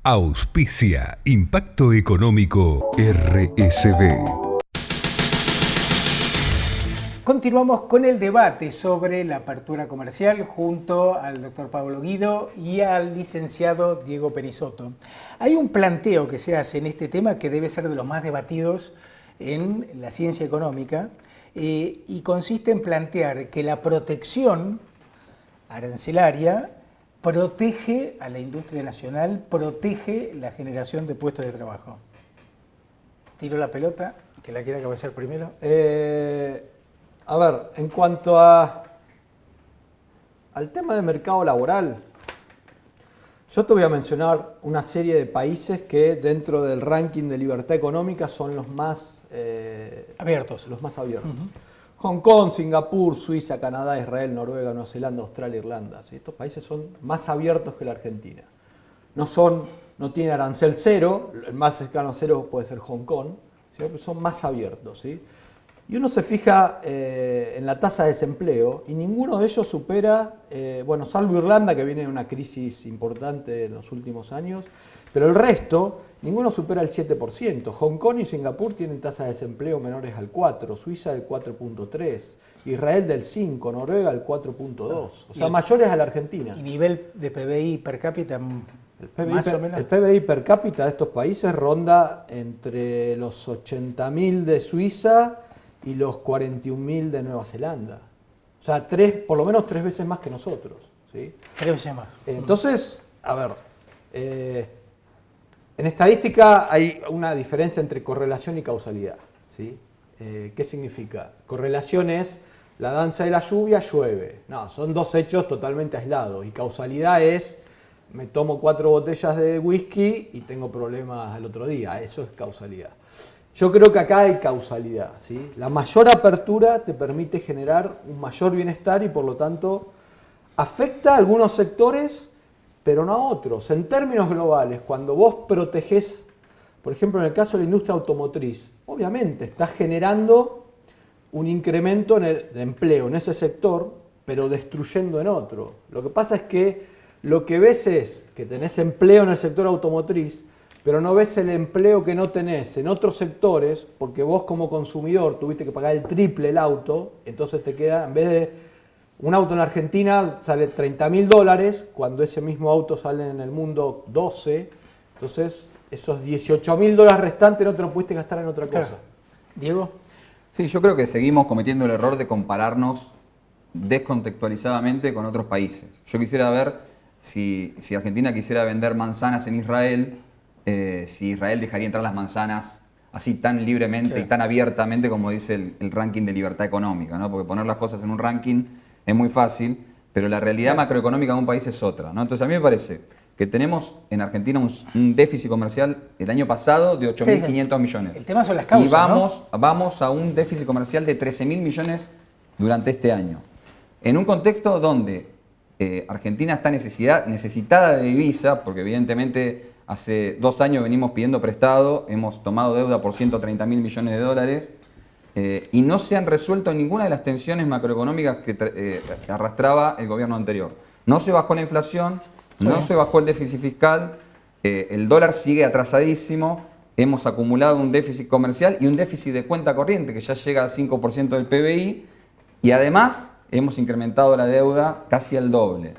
Auspicia Impacto Económico RSB. Continuamos con el debate sobre la apertura comercial junto al doctor Pablo Guido y al licenciado Diego Perisotto. Hay un planteo que se hace en este tema que debe ser de los más debatidos en la ciencia económica y consiste en plantear que la protección arancelaria protege a la industria nacional, protege la generación de puestos de trabajo. Tiro la pelota, que la quiera cabecear primero. A ver, en cuanto al tema de mercado laboral, yo te voy a mencionar una serie de países que dentro del ranking de libertad económica son los más abiertos. Hong Kong, Singapur, Suiza, Canadá, Israel, Noruega, Nueva Zelanda, Australia, Irlanda. ¿Sí? Estos países son más abiertos que la Argentina. No tienen arancel cero, el más cercano a cero puede ser Hong Kong, ¿sí? Pero son más abiertos. ¿Sí? Y uno se fija en la tasa de desempleo y ninguno de ellos supera, salvo Irlanda, que viene de una crisis importante en los últimos años, pero el resto, ninguno supera el 7%. Hong Kong y Singapur tienen tasas de desempleo menores al 4%, Suiza del 4.3%, Israel del 5%, Noruega del 4.2%, o sea, mayores a la Argentina. ¿Y nivel de PBI per cápita? El PBI per cápita de estos países ronda entre los 80.000 de Suiza y los 41.000 de Nueva Zelanda. O sea, por lo menos 3 veces más que nosotros. ¿Sí? 3 veces más. Entonces, a ver, en estadística hay una diferencia entre correlación y causalidad. ¿Sí? ¿Qué significa? Correlación es la danza de la lluvia, llueve. No, son dos hechos totalmente aislados. Y causalidad es, me tomo 4 botellas de whisky y tengo problemas al otro día. Eso es causalidad. Yo creo que acá hay causalidad, ¿sí? La mayor apertura te permite generar un mayor bienestar y por lo tanto afecta a algunos sectores, pero no a otros. En términos globales, cuando vos protegés, por ejemplo en el caso de la industria automotriz, obviamente estás generando un incremento en el empleo en ese sector, pero destruyendo en otro. Lo que pasa es que lo que ves es que tenés empleo en el sector automotriz, pero no ves el empleo que no tenés en otros sectores, porque vos como consumidor tuviste que pagar el triple el auto, entonces te queda, en vez de un auto en Argentina sale $30.000, cuando ese mismo auto sale en el mundo 12, entonces esos $18.000 restantes no te lo pudiste gastar en otra cosa. Claro. Diego. Sí, yo creo que seguimos cometiendo el error de compararnos descontextualizadamente con otros países. Yo quisiera ver si Argentina quisiera vender manzanas en Israel, si Israel dejaría entrar las manzanas así tan libremente y tan abiertamente como dice el ranking de libertad económica, ¿no? Porque poner las cosas en un ranking es muy fácil, pero la realidad macroeconómica de un país es otra, ¿no? Entonces a mí me parece que tenemos en Argentina un déficit comercial el año pasado de 8.500 millones. El tema son las causas, y vamos a un déficit comercial de 13.000 millones durante este año. En un contexto donde Argentina está necesitada de divisa, porque evidentemente hace 2 años venimos pidiendo prestado, hemos tomado deuda por 130.000 millones de dólares y no se han resuelto ninguna de las tensiones macroeconómicas que arrastraba el gobierno anterior. No se bajó la inflación, no se bajó el déficit fiscal, el dólar sigue atrasadísimo, hemos acumulado un déficit comercial y un déficit de cuenta corriente que ya llega al 5% del PBI y además hemos incrementado la deuda casi al doble.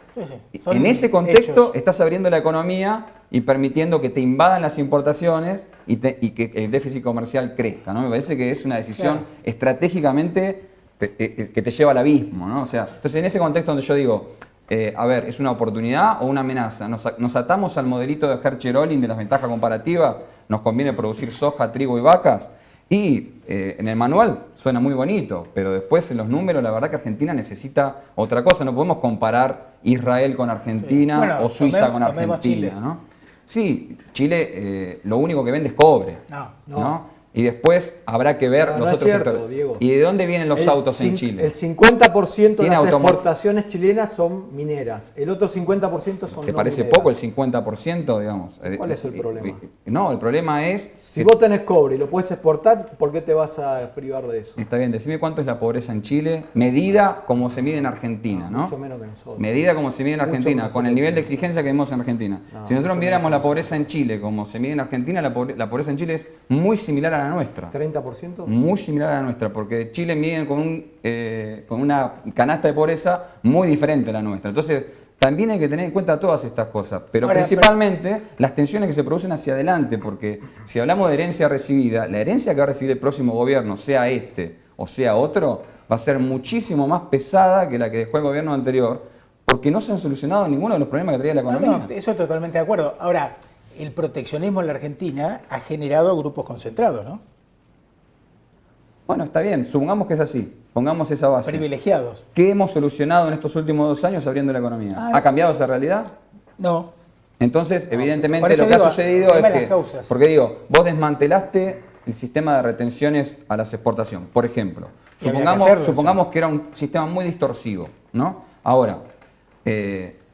En ese contexto estás abriendo la economía y permitiendo que te invadan las importaciones y que el déficit comercial crezca, ¿no? Me parece que es una decisión estratégicamente que te lleva al abismo, ¿no? O sea, entonces en ese contexto donde yo digo, ¿es una oportunidad o una amenaza? Nos atamos al modelito de Hertzsche-Rölling de las ventajas comparativas, nos conviene producir soja, trigo y vacas, y en el manual suena muy bonito, pero después en los números la verdad que Argentina necesita otra cosa. No podemos comparar Israel con Argentina o Suiza con Argentina, ¿no? Sí, Chile lo único que vende es cobre, ¿no? Y después habrá que ver No, los no es otros cierto, sectores. Diego. ¿Y de dónde vienen los autos en Chile? El 50% de Tiene las automo- exportaciones chilenas son mineras. El otro 50% son ¿Te no parece mineras. poco el 50%, digamos? ¿Cuál es el problema? No, el problema es... Si que- vos tenés cobre y lo puedes exportar, ¿por qué te vas a privar de eso? Está bien, decime cuánto es la pobreza en Chile, medida como se mide en Argentina, ¿no? Mucho menos que nosotros. Medida como se mide en Mucho Argentina, menos con el nosotros. nivel de exigencia que vemos en Argentina. No, Si nosotros mucho midiéramos menos la pobreza en Chile como se mide en Argentina, la pobreza en Chile es muy similar a la nuestra. ¿30%? Muy similar a la nuestra, porque Chile mide con una canasta de pobreza muy diferente a la nuestra. Entonces, también hay que tener en cuenta todas estas cosas, pero Ahora, principalmente las tensiones que se producen hacia adelante, porque si hablamos de herencia recibida, la herencia que va a recibir el próximo gobierno, sea este o sea otro, va a ser muchísimo más pesada que la que dejó el gobierno anterior, porque no se han solucionado ninguno de los problemas que traía la No, economía. no, eso totalmente de acuerdo. Ahora, el proteccionismo en la Argentina ha generado grupos concentrados, ¿no? Bueno, está bien, supongamos que es así, pongamos esa base. Privilegiados. ¿Qué hemos solucionado en estos últimos 2 años abriendo la economía? Ah, ¿Ha cambiado esa realidad? No. Entonces, por evidentemente eso lo que digo, ha sucedido el tema es de que, las causas. porque digo, vos desmantelaste el sistema de retenciones a las exportaciones, por ejemplo. Y había que hacerlo, Supongamos que era un sistema muy distorsivo, ¿no? Ahora,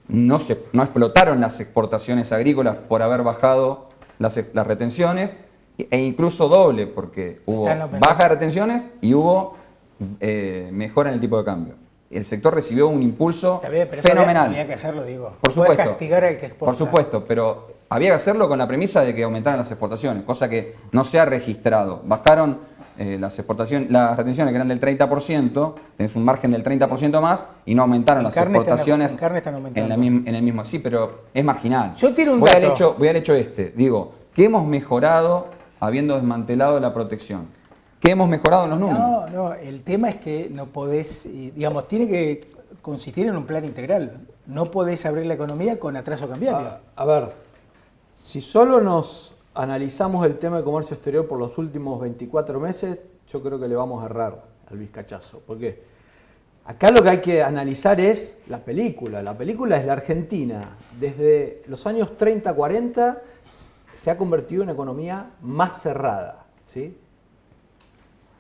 no explotaron las exportaciones agrícolas por haber bajado las retenciones, e incluso doble, porque hubo Están aumentando. baja de retenciones y hubo mejora en el tipo de cambio. El sector recibió un impulso Está bien, pero eso fenomenal. había que hacerlo, digo. Por No puedes supuesto. castigar al que exporta. Por supuesto, pero había que hacerlo con la premisa de que aumentaran las exportaciones, cosa que no se ha registrado. Bajaron las exportaciones, las retenciones que eran del 30%, tenés un margen del 30% más y no aumentaron En las carne están- exportaciones en carne están aumentando. en el mismo. Sí, pero es marginal. Yo tiro un voy dato. Voy al hecho este. Digo, ¿qué hemos mejorado habiendo desmantelado la protección? ¿Qué hemos mejorado en los números? No, no, el tema es que no podés, digamos, tiene que consistir en un plan integral. No podés abrir la economía con atraso cambiario. A ver, si solo nos analizamos el tema de comercio exterior por los últimos 24 meses, yo creo que le vamos a errar al vizcachazo. ¿Por qué? Acá lo que hay que analizar es la película. La película es la Argentina. Desde los años 30-40 se ha convertido en una economía más cerrada, ¿sí?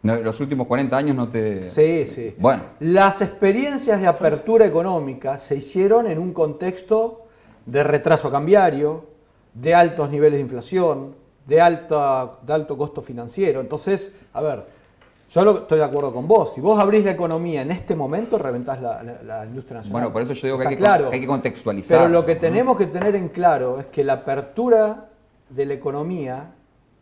No, los últimos 40 años no te... Sí, sí. Bueno, Las experiencias de apertura económica se hicieron en un contexto de retraso cambiario, de altos niveles de inflación, de alto costo financiero. Entonces, a ver, estoy de acuerdo con vos. Si vos abrís la economía en este momento, reventás la industria nacional. bueno, por eso yo digo que Está hay que, claro. hay que contextualizar. Pero lo que ¿no? tenemos que tener en claro es que la apertura de la economía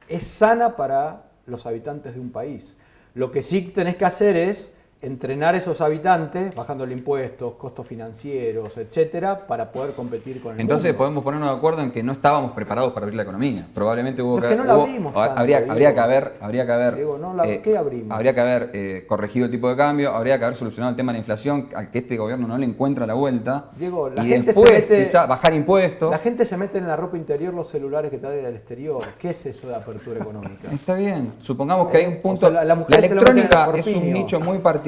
es sana para los habitantes de un país. Lo que sí tenés que hacer es entrenar a esos habitantes, bajándole impuestos, costos financieros, etcétera, para poder competir con el Entonces mundo. podemos ponernos de acuerdo en que no estábamos preparados para abrir la economía. Probablemente hubo Es que no la abrimos tanto, habría que haber Diego, ¿qué abrimos? habría que haber corregido el tipo de cambio, habría que haber solucionado el tema de la inflación, al que este gobierno no le encuentra la vuelta. Diego, la y gente después, se mete, quizá bajar impuestos. La gente se mete en la ropa interior los celulares que trae del exterior. ¿Qué es eso de apertura económica? Está bien, supongamos que hay un punto. O sea, la mujer se lo mete en el electrónica es un corpiño. nicho muy particular,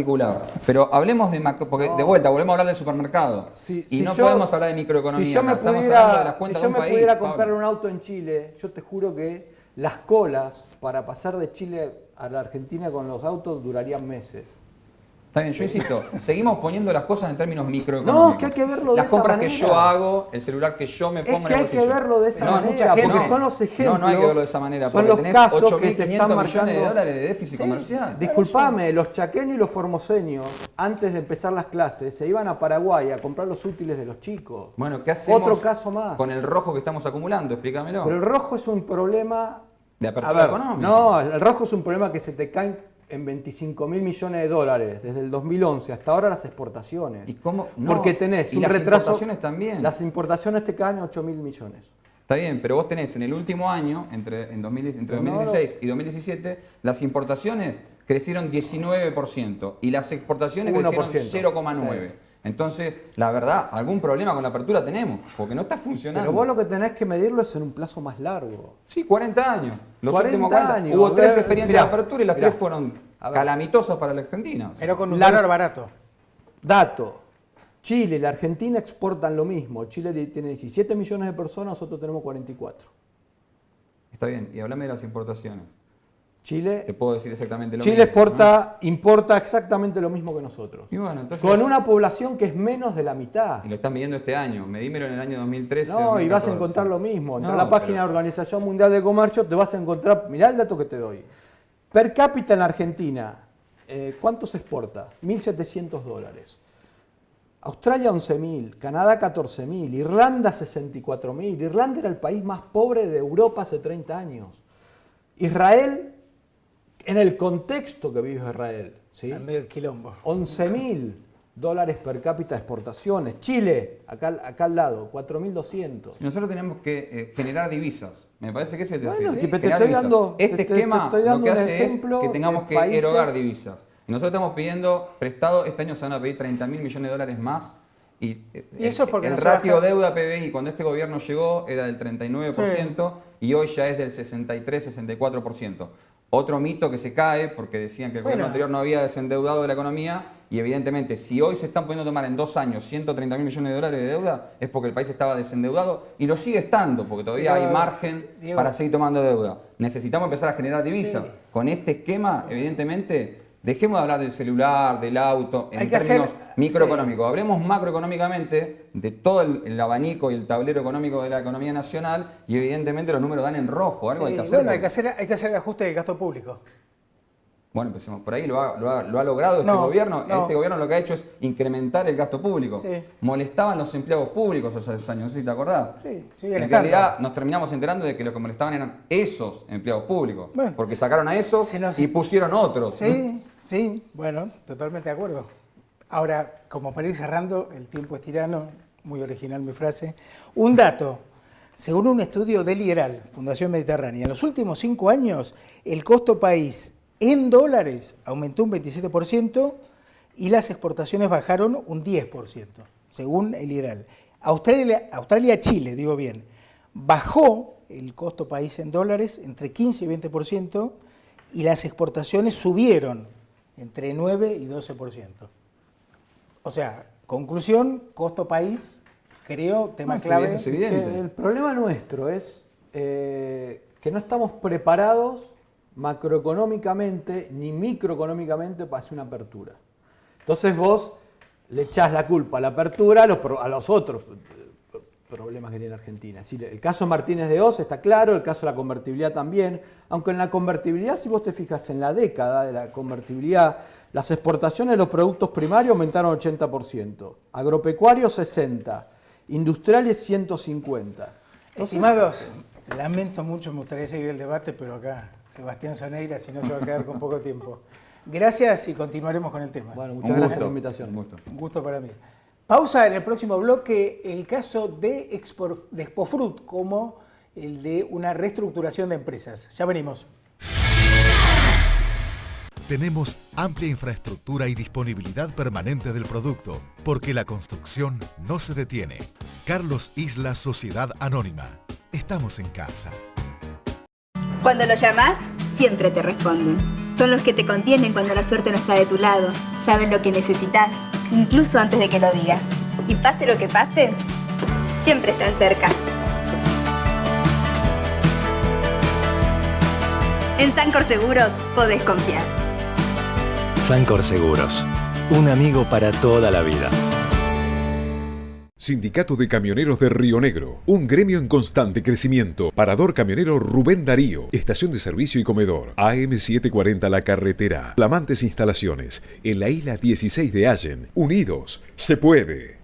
pero hablemos de macro, porque No. de vuelta volvemos a hablar del supermercado. y no podemos hablar de microeconomía. Si yo me acá. Estamos hablando de las pudiera, cuentas si yo de un me país, pudiera Pablo. comprar un auto en Chile, yo te juro que las colas para pasar de Chile a la Argentina con los autos durarían meses. Está bien, yo insisto, seguimos poniendo las cosas en términos microeconómicos. No, es que hay que verlo de Las esa compras manera. que yo hago, el celular que yo me Es pongo que en el hay que bolsillo. verlo de esa No, manera, mucha gente- porque son los ejemplos. No hay que verlo de esa manera, son porque los tenés casos que 8.500 te están millones de marcando. dólares de déficit Sí, comercial. Disculpame, los chaqueños y los formoseños, antes de empezar las clases, se iban a Paraguay a comprar los útiles de los chicos. Bueno, ¿qué hacemos Otro caso más. con el rojo que estamos acumulando? Explícamelo. Pero el rojo es un problema... De apertura económica. No, el rojo es un problema que se te caen en 25.000 millones de dólares desde el 2011 hasta ahora las exportaciones. ¿Y cómo? No, Porque tenés y un las retraso. importaciones también. Las importaciones te caen 8.000 millones. Está bien, pero vos tenés en el último año, entre 2016 y 2017, las importaciones crecieron 19% y las exportaciones 1%. crecieron 0,9%. Entonces, la verdad, algún problema con la apertura tenemos, porque no está funcionando. Pero vos lo que tenés que medirlo es en un plazo más largo. Sí, 40 años. Los 40 últimos 40 años. Hubo 3 Mirá, experiencias de apertura y las mirá. 3 fueron A ver. calamitosas para la Argentina. Pero con un La- dólar barato. Dato. Chile y la Argentina exportan lo mismo. Chile tiene 17 millones de personas, nosotros tenemos 44. Está bien, y hablame de las importaciones. Chile, te puedo decir exactamente lo Chile mismo. importa exactamente lo mismo que nosotros. Y bueno, entonces, Con una población que es menos de la mitad. y lo están midiendo este año. Medímelo en el año 2013. No, 2014. y vas a encontrar lo mismo. Entra a No, la página de la Organización Mundial de Comercio, te vas a encontrar, mirá el dato que te doy. Per cápita en Argentina, ¿cuánto se exporta? $1.700. Australia 11.000, Canadá 14.000, Irlanda 64.000. Irlanda era el país más pobre de Europa hace 30 años. Israel, en el contexto que vive Israel, ¿sí? Al medio del quilombo. $11.000 per cápita de exportaciones. Chile, acá al lado, 4.200. Nosotros tenemos que generar divisas. Me parece que ese es el Bueno, desafío. te Generar estoy divisas. dando- Este te esquema estoy lo dando que un hace es ejemplo que tengamos de que países- erogar divisas. Y nosotros estamos pidiendo prestado, este año se van a pedir 30.000 millones de dólares más. Y eso es porque el no se ratio baja- deuda-PBI cuando este gobierno llegó era del 39% y hoy ya es del 63-64%. Otro mito que se cae porque decían que el gobierno anterior no había desendeudado de la economía y evidentemente si hoy se están pudiendo tomar en 2 años 130.000 millones de dólares de deuda es porque el país estaba desendeudado y lo sigue estando porque todavía hay margen Diego, para seguir tomando deuda. Necesitamos empezar a generar divisas. Sí. Con este esquema, evidentemente, dejemos de hablar del celular, del auto, Hay en que términos hacer- microeconómicos. Hablemos macroeconómicamente de todo el abanico y el tablero económico de la economía nacional y evidentemente los números dan en rojo. Algo Sí, hay que hacer. bueno, porque- hay que hacer el ajuste del gasto público. Bueno, empecemos por ahí, lo ha logrado este No, gobierno. no. Este gobierno lo que ha hecho es incrementar el gasto público. Sí. Molestaban los empleados públicos hace 2 años, no sé si te acordás. Sí, siguen En estando. realidad nos terminamos enterando de que lo que molestaban eran esos empleados públicos. Bueno. Porque sacaron a esos Se nos- y pusieron otros. Sí, sí, bueno, totalmente de acuerdo. Ahora, como para ir cerrando, el tiempo es tirano, muy original mi frase. Un dato, según un estudio del IERAL, Fundación Mediterránea, en los últimos 5 años el costo país en dólares aumentó un 27% y las exportaciones bajaron un 10%, según el IERAL. Australia-Chile, digo bien, bajó el costo país en dólares entre 15 y 20% y las exportaciones subieron entre 9 y 12%. O sea, conclusión, costo país, creo, tema No, sí, clave. eso es evidente. Que el problema nuestro es que no estamos preparados macroeconómicamente ni microeconómicamente para hacer una apertura. Entonces vos le echás la culpa a la apertura a los otros problemas que tiene Argentina. Es decir, el caso Martínez de Oz está claro, el caso de la convertibilidad también, aunque en la convertibilidad, si vos te fijas en la década de la convertibilidad, las exportaciones de los productos primarios aumentaron 80%, agropecuarios 60%, industriales 150%. Estimados, lamento mucho, me gustaría seguir el debate, pero acá Sebastián Soneira, si no se va a quedar con poco tiempo. Gracias y continuaremos con el tema. Bueno, Un muchas gracias gusto, por la invitación. un gusto. Un gusto para mí. Pausa en el próximo bloque, el caso de Expofruit como el de una reestructuración de empresas. Ya venimos. Tenemos amplia infraestructura y disponibilidad permanente del producto, porque la construcción no se detiene. Carlos Isla Sociedad Anónima. Estamos en casa. Cuando lo llamas, siempre te responden. Son los que te contienen cuando la suerte no está de tu lado. Saben lo que necesitas, incluso antes de que lo digas. Y pase lo que pase, siempre están cerca. En Sancor Seguros podés confiar. Sancor Seguros, un amigo para toda la vida. Sindicato de Camioneros de Río Negro, un gremio en constante crecimiento. Parador camionero Rubén Darío, estación de servicio y comedor. AM740 La Carretera. Flamantes instalaciones en la isla 16 de Allen. Unidos, se puede.